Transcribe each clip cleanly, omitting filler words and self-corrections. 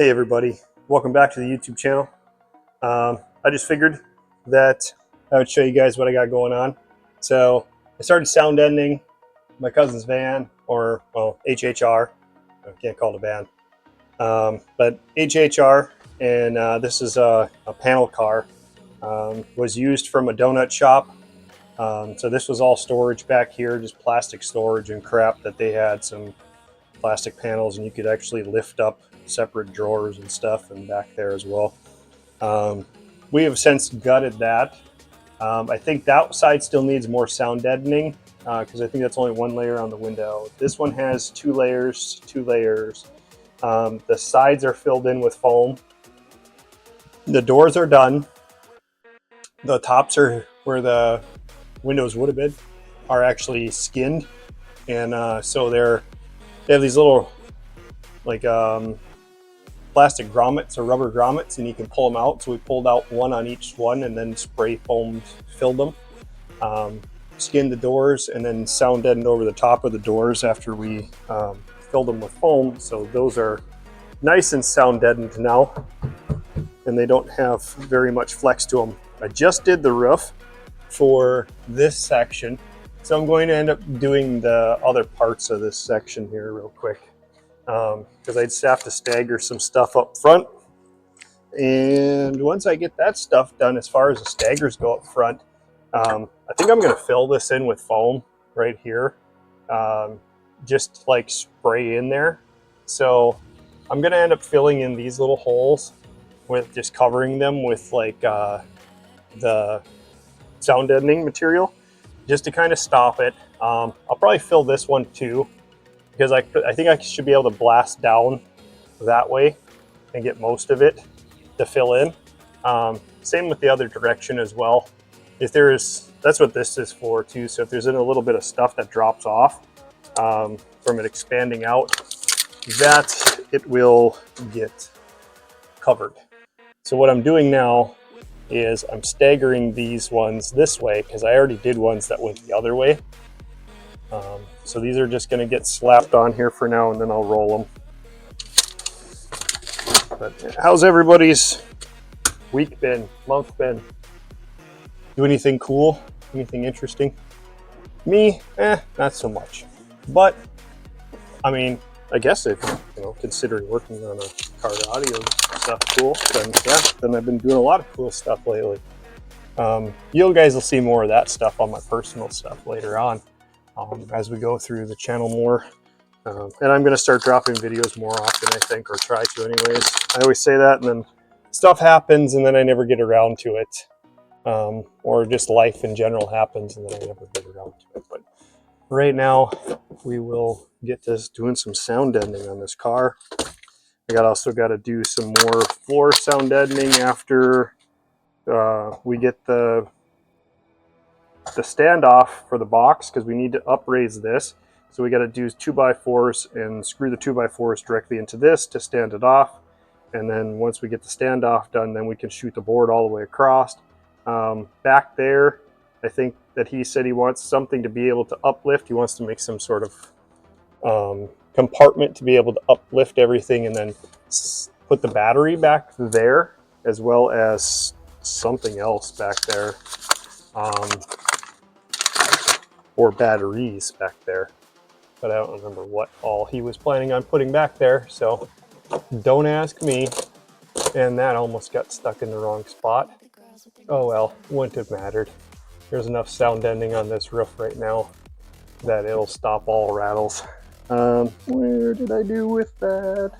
Hey everybody, welcome back to the YouTube channel. I just figured that I would show you guys what I got going on. So I started sound deadening my cousin's van, or well, HHR. I can't call it a van, but HHR, and this is a panel car. Was used from a donut shop. So this was all storage back here, just plastic storage and crap that they had, some plastic panels, and you could actually lift up separate drawers and stuff and back there as well. We have since gutted that. I think that side still needs more sound deadening because I think that's only one layer on the window. This one has two layers. The sides are filled in with foam. The doors are done. The tops are where the windows would have been are actually skinned, and so they have these little like plastic grommets or rubber grommets, and you can pull them out. So we pulled out one on each one and then spray foamed filled them, skinned the doors, and then sound deadened over the top of the doors after we filled them with foam. So those are nice and sound deadened now, and they don't have very much flex to them. I just did the roof for this section, so I'm going to end up doing the other parts of this section here real quick, because I just have to stagger some stuff up front. And once I get that stuff done, as far as the staggers go up front, I think I'm going to fill this in with foam right here, just like spray in there. So I'm going to end up filling in these little holes with just covering them with like the sound deadening material, just to kind of stop it. I'll probably fill this one too, because I think I should be able to blast down that way and get most of it to fill in. Same with the other direction as well. If there is, that's what this is for too. So if there's a little bit of stuff that drops off from it expanding out, that it will get covered. So what I'm doing now is I'm staggering these ones this way because I already did ones that went the other way. So these are just going to get slapped on here for now, and then I'll roll them. But how's everybody's week been, month been? Do anything cool? Anything interesting? Me, not so much. But I mean, I guess if considering working on a car audio stuff cool, then I've been doing a lot of cool stuff lately. You guys will see more of that stuff on my personal stuff later on, as we go through the channel more. And I'm going to start dropping videos more often, I think, or try to anyways. I always say that, and then stuff happens, and then I never get around to it. Or just life in general happens, and then I never get around to it. But right now, we will get this doing some sound deadening on this car. I also got to do some more floor sound deadening after we get the standoff for the box, because we need to upraise this. So we got to do 2x4s and screw the 2x4s directly into this to stand it off. And then once we get the standoff done, then we can shoot the board all the way across. Back there, I think that he said he wants something to be able to uplift. He wants to make some sort of compartment to be able to uplift everything, and then put the battery back there, as well as something else back there, or batteries back there. But I don't remember what all he was planning on putting back there, so don't ask me. And that almost got stuck in the wrong spot. Oh well, wouldn't have mattered. There's enough sound deadening on this roof right now that it'll stop all rattles. Where did I do with that?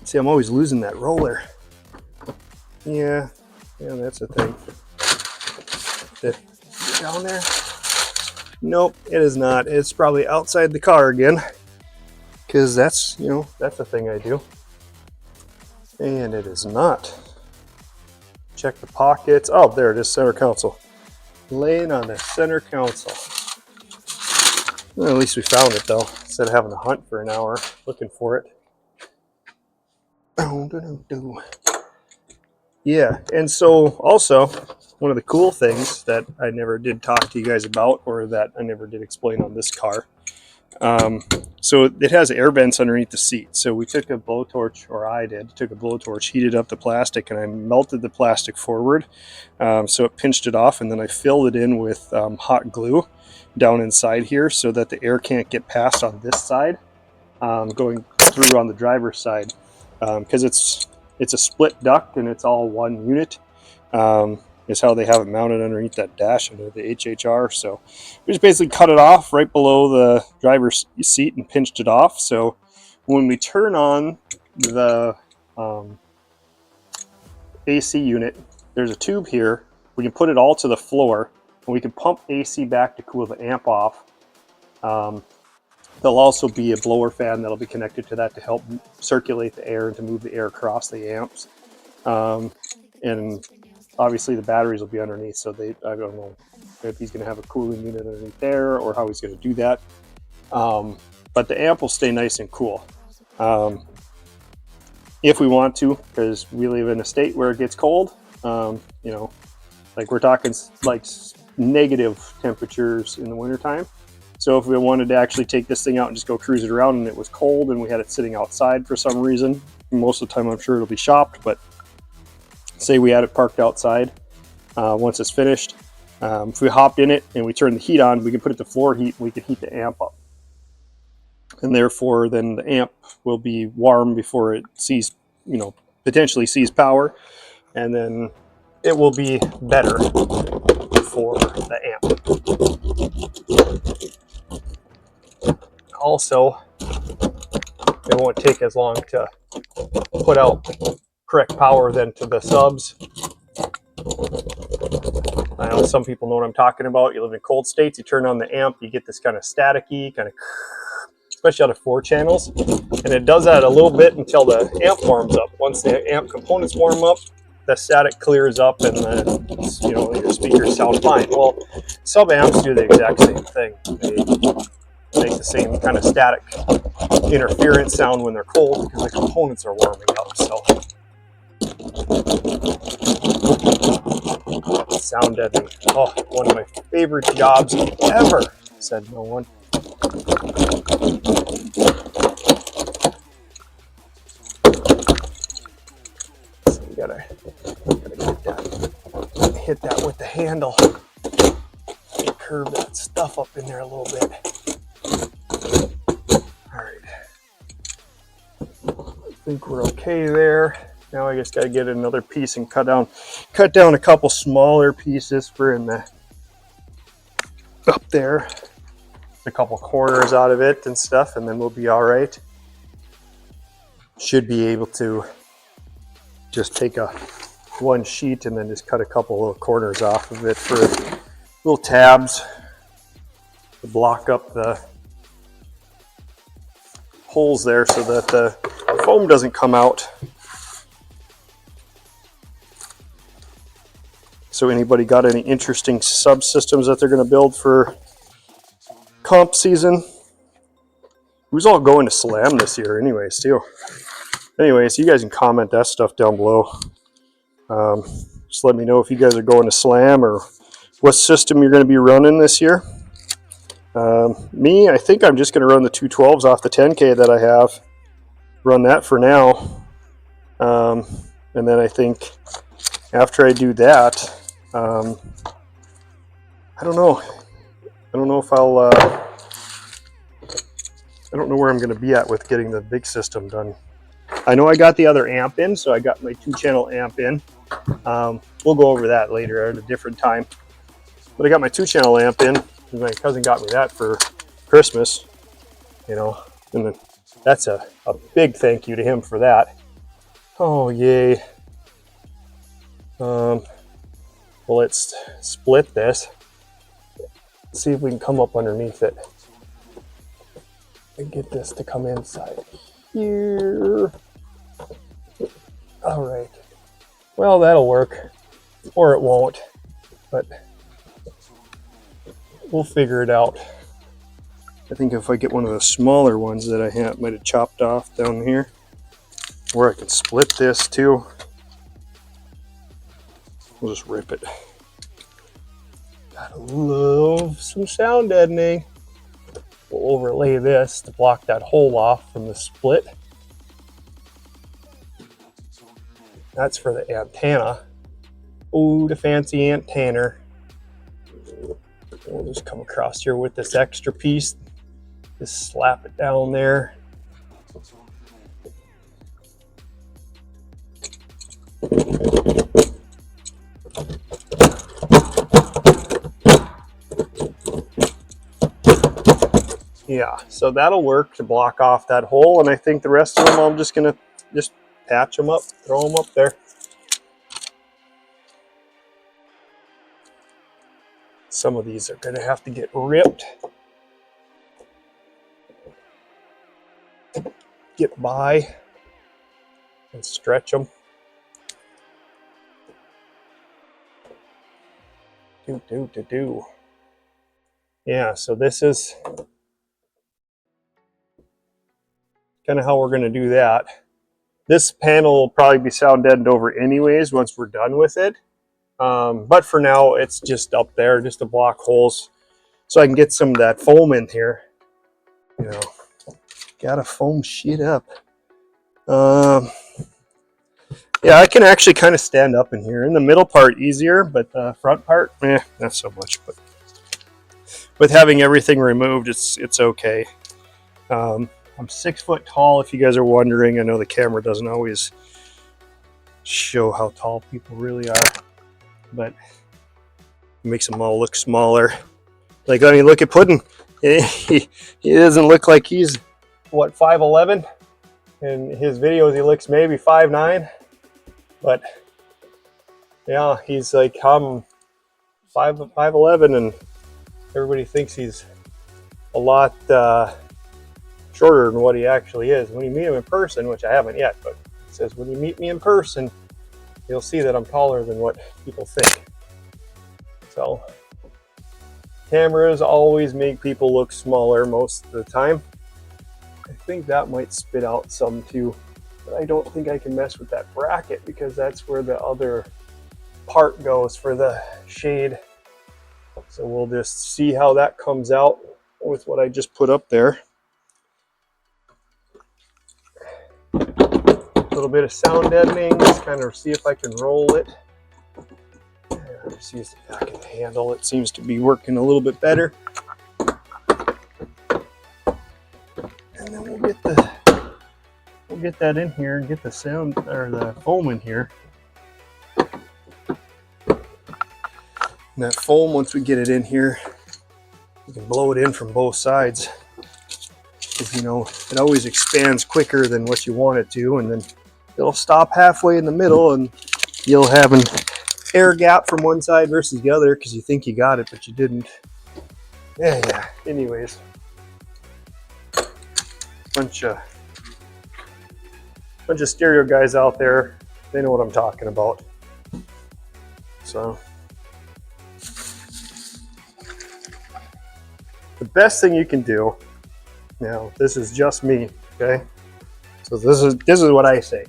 See, I'm always losing that roller. Yeah, that's a thing. Did it get down there? Nope, it is not. It's probably outside the car again, because that's the thing I do. And it is not. Check the pockets. Oh, there it is, center console. Laying on the center console. Well, at least we found it though, instead of having to hunt for an hour looking for it. Yeah, and so also one of the cool things that I never did talk to you guys about, or that I never did explain on this car, So it has air vents underneath the seat. So we took a blowtorch, or I took a blowtorch, heated up the plastic, and I melted the plastic forward. So it pinched it off, and then I filled it in with hot glue down inside here so that the air can't get past on this side, going through on the driver's side, because it's a split duct and it's all one unit. Is how they have it mounted underneath that dash under the HHR. So we just basically cut it off right below the driver's seat and pinched it off. So when we turn on the AC unit, there's a tube here. We can put it all to the floor, and we can pump AC back to cool the amp off. There'll also be a blower fan that'll be connected to that to help circulate the air and to move the air across the amps. And obviously the batteries will be underneath, so I don't know if he's going to have a cooling unit underneath there or how he's going to do that. But the amp will stay nice and cool if we want to, because we live in a state where it gets cold. You know, like we're talking like negative temperatures in the wintertime. So if we wanted to actually take this thing out and just go cruise it around and it was cold and we had it sitting outside for some reason, most of the time I'm sure it'll be shopped, but say we had it parked outside, once it's finished, if we hop in it and we turn the heat on, we can put it to floor heat and we can heat the amp up. And therefore then the amp will be warm before it sees, you know, potentially sees power, and then it will be better for the amp. Also, it won't take as long to put out correct power then to the subs. I know some people know what I'm talking about. You live in cold states, you turn on the amp, you get this kind of staticky, kind of, especially out of 4 channels. And it does that a little bit until the amp warms up. Once the amp components warm up, the static clears up and then, you know, your speakers sound fine. Well, sub amps do the exact same thing. They make the same kind of static interference sound when they're cold because the components are warming up. So sound deadening. Oh, one of my favorite jobs ever, said no one. So you gotta hit that with the handle and curve that stuff up in there a little bit. All right, I think we're okay there. Now I just gotta get another piece and cut down a couple smaller pieces for in the up there, a couple corners out of it and stuff, and then we'll be all right. Should be able to just take one sheet and then just cut a couple little corners off of it for little tabs to block up the holes there so that the foam doesn't come out. So anybody got any interesting subsystems that they're going to build for comp season? Who's all going to Slam this year anyways too? Anyways, you guys can comment that stuff down below. Just let me know if you guys are going to Slam or what system you're going to be running this year. Me, I think I'm just going to run the 212s off the 10K that I have. Run that for now. And then I think after I do that, I don't know. I don't know if I'll, I don't know where I'm going to be at with getting the big system done. I know I got the other amp in, so I got my 2-channel amp in. We'll go over that later at a different time. But I got my 2-channel amp in. My cousin got me that for Christmas, you know, and then that's a big thank you to him for that. Oh, yay. Well, let's split this. See if we can come up underneath it and get this to come inside here. All right. Well, that'll work, or it won't, but we'll figure it out. I think if I get one of the smaller ones that I might have chopped off down here, where I can split this too, we'll just rip it. Gotta love some sound deadening. we'll overlay this to block that hole off from the split. That's for the antenna. Ooh, the fancy antenna. We'll just come across here with this extra piece. Just slap it down there. Yeah, so that'll work to block off that hole, and I think the rest of them I'm just gonna just patch them up, throw them up there. Some of these are gonna have to get ripped. Get by and stretch them. Yeah, so this is kind of how we're going to do that. This panel will probably be sound deadened over anyways once we're done with it. But for now, it's just up there, just to block holes, so I can get some of that foam in here. You know, gotta foam shit up. Yeah, I can actually kind of stand up in here. In the middle part, easier, but the front part, not so much. But with having everything removed, it's okay. I'm 6 foot tall, if you guys are wondering. I know the camera doesn't always show how tall people really are, but it makes them all look smaller. Like, I mean, look at Puddin'. He doesn't look like he's, what, 5'11"? In his videos, he looks maybe 5'9". But yeah, he's like, I'm 5'11", and everybody thinks he's a lot shorter than what he actually is. When you meet him in person, which I haven't yet, but it says when you meet me in person, you'll see that I'm taller than what people think. So cameras always make people look smaller most of the time. I think that might spit out some too. But I don't think I can mess with that bracket because that's where the other part goes for the shade. So we'll just see how that comes out with what I just put up there. A little bit of sound deadening, just kind of see if I can roll it. See if I can handle it. Seems to be working a little bit better. And then we'll get that in here and get the sound or the foam in here. And that foam, once we get it in here, you can blow it in from both sides. Because, you know, it always expands quicker than what you want it to, and then it'll stop halfway in the middle, and you'll have an air gap from one side versus the other because you think you got it, but you didn't. Yeah. Anyways, bunch of stereo guys out there, they know what I'm talking about. So the best thing you can do, now this is just me, okay? So this is what I say,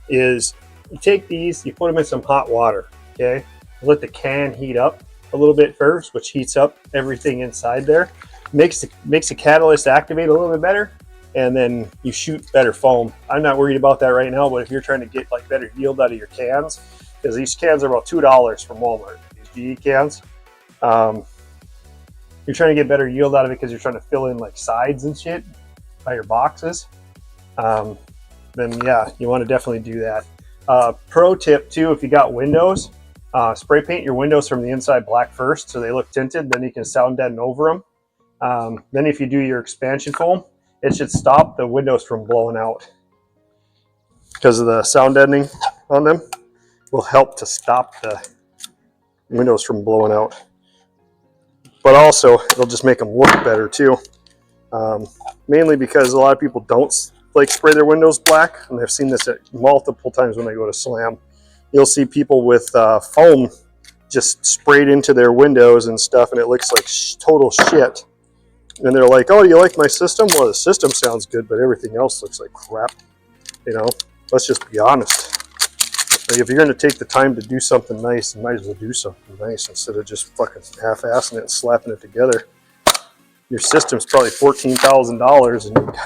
is you take these, you put them in some hot water, okay? Let the can heat up a little bit first, which heats up everything inside there. Makes the catalyst activate a little bit better, and then you shoot better foam. I'm not worried about that right now, but if you're trying to get like better yield out of your cans, because these cans are about $2 from Walmart, these GE cans. You're trying to get better yield out of it because you're trying to fill in like sides and shit by your boxes. Then yeah, you want to definitely do that. Pro tip too, if you got windows, spray paint your windows from the inside black first so they look tinted, then you can sound deaden over them. Then if you do your expansion foam, it should stop the windows from blowing out, because of the sound deadening on them will help to stop the windows from blowing out. But also it'll just make them look better too. Mainly because a lot of people don't like spray their windows black, and I've seen this at multiple times when I go to slam. You'll see people with foam just sprayed into their windows and stuff, and it looks like total shit. And they're like, oh, you like my system? Well, the system sounds good, but everything else looks like crap. You know, let's just be honest. Like, if you're going to take the time to do something nice, you might as well do something nice instead of just fucking half-assing it and slapping it together. your system's probably $14,000, and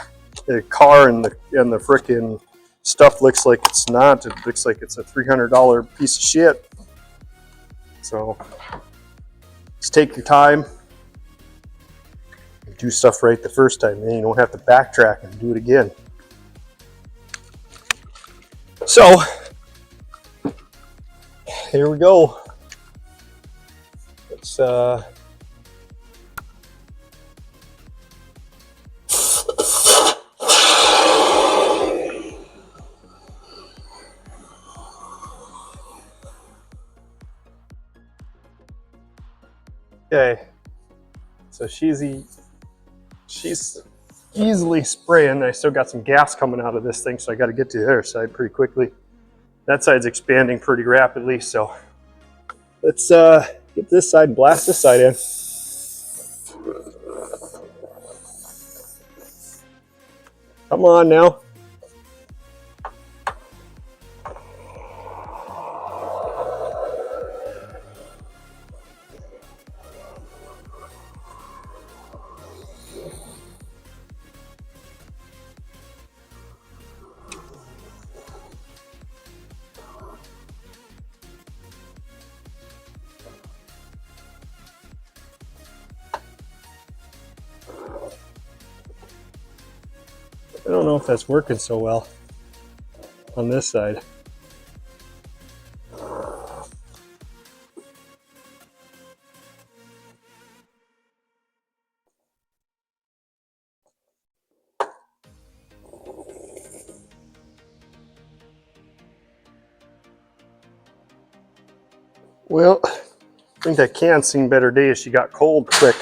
the car and the frickin' stuff looks like it's not. It looks like it's a $300 piece of shit. So just take your time, do stuff right the first time, then you don't have to backtrack and do it again. So here we go. Let's okay. So she's easily spraying. I still got some gas coming out of this thing, so I got to get to the other side pretty quickly. That side's expanding pretty rapidly, so let's get this side and blast this side in. Come on now. I don't know if that's working so well on this side. Well, I think that can's seen better days. She got cold quick.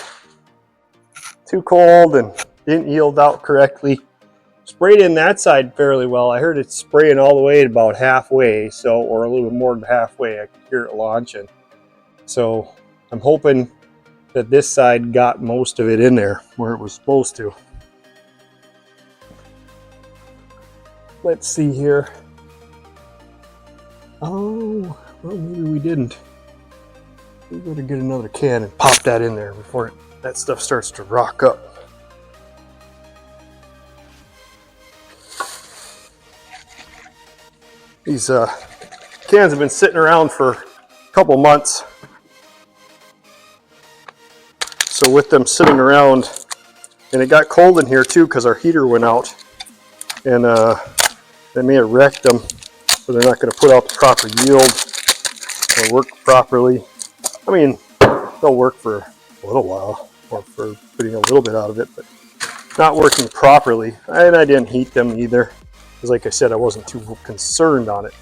Too cold and didn't yield out correctly. Sprayed in that side fairly well. I heard it spraying all the way to about halfway, so, or a little bit more than halfway. I could hear it launching. So I'm hoping that this side got most of it in there where it was supposed to. Let's see here. Oh, well, maybe we didn't. We better get another can and pop that in there before that stuff starts to rock up. These cans have been sitting around for a couple months. So with them sitting around, and it got cold in here too because our heater went out, and they may have wrecked them, so they're not going to put out the proper yield or work properly. I mean, they'll work for a little while, or for putting a little bit out of it, but not working properly. And I didn't heat them either, because like I said, I wasn't too concerned on it.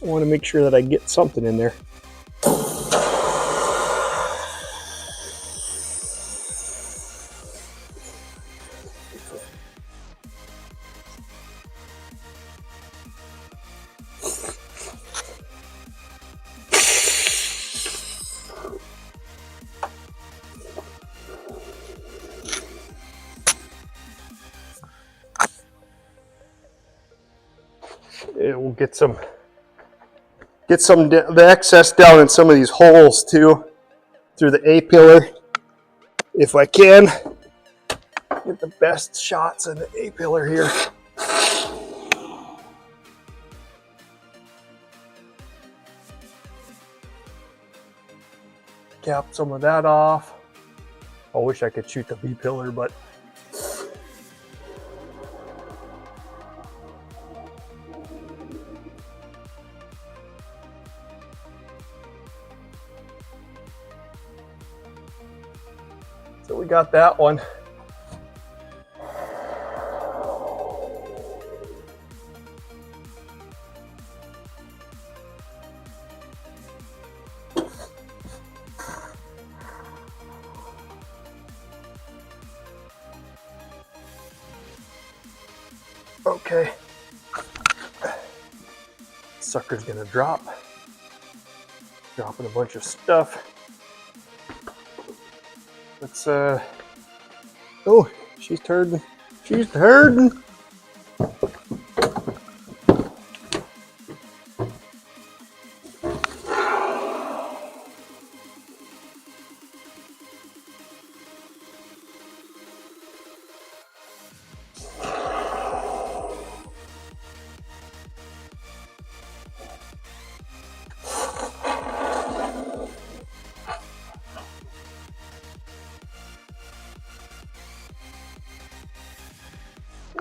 I want to make sure that I get something in there. It will get some the excess down in some of these holes too, through the A-pillar, if I can get the best shots in the A-pillar here. Cap some of that off. I wish I could shoot the B-pillar, but so we got that one. Okay. Sucker's gonna drop. Dropping a bunch of stuff. Let's oh, she's herding. She's herding.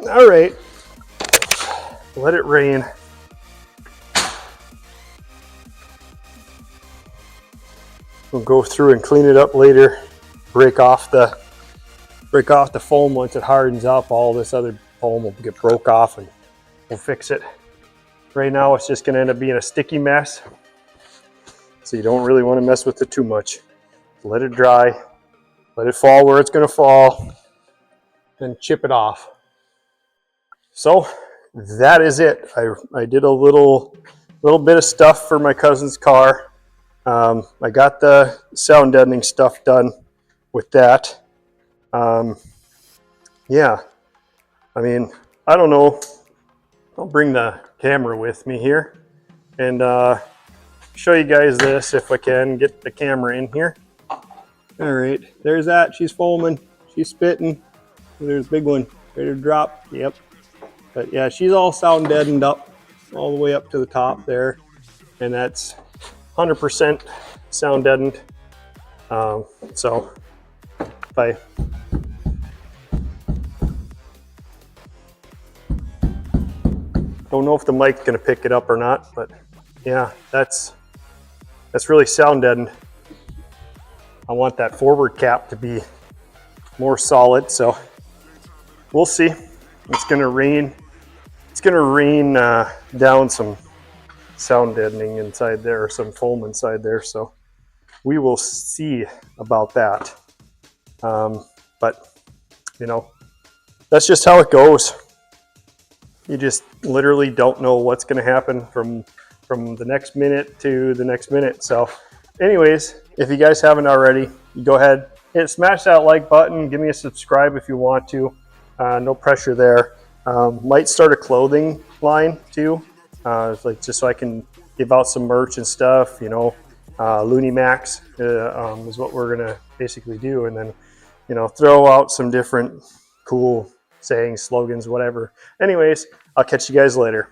All right, let it rain. We'll go through and clean it up later. Break off the foam once it hardens up. All this other foam will get broke off and we'll fix it. Right now it's just gonna end up being a sticky mess. So you don't really want to mess with it too much. Let it dry, let it fall where it's gonna fall, and chip it off. So that is it. I did a little bit of stuff for my cousin's car. I got the sound deadening stuff done with that. Yeah, I mean, I don't know. I'll bring the camera with me here and show you guys this if I can get the camera in here. All right, there's that. She's foaming. She's spitting. There's a big one ready to drop. Yep. But yeah, she's all sound deadened up all the way up to the top there. And that's 100% sound deadened. So if I don't know if the mic's gonna pick it up or not, but yeah, that's really sound deadened. I want that forward cap to be more solid, so we'll see. It's gonna rain. It's gonna rain down some sound deadening inside there, or some foam inside there, so we will see about that. But you know, that's just how it goes. You just literally don't know what's gonna happen from the next minute to the next minute. So anyways, if you guys haven't already, go ahead, smash that like button, give me a subscribe if you want to. No pressure there. Might start a clothing line too, like just so I can give out some merch and stuff, you know. LoonyMaxx is what we're gonna basically do, and then, you know, throw out some different cool sayings, slogans, whatever. Anyways, I'll catch you guys later.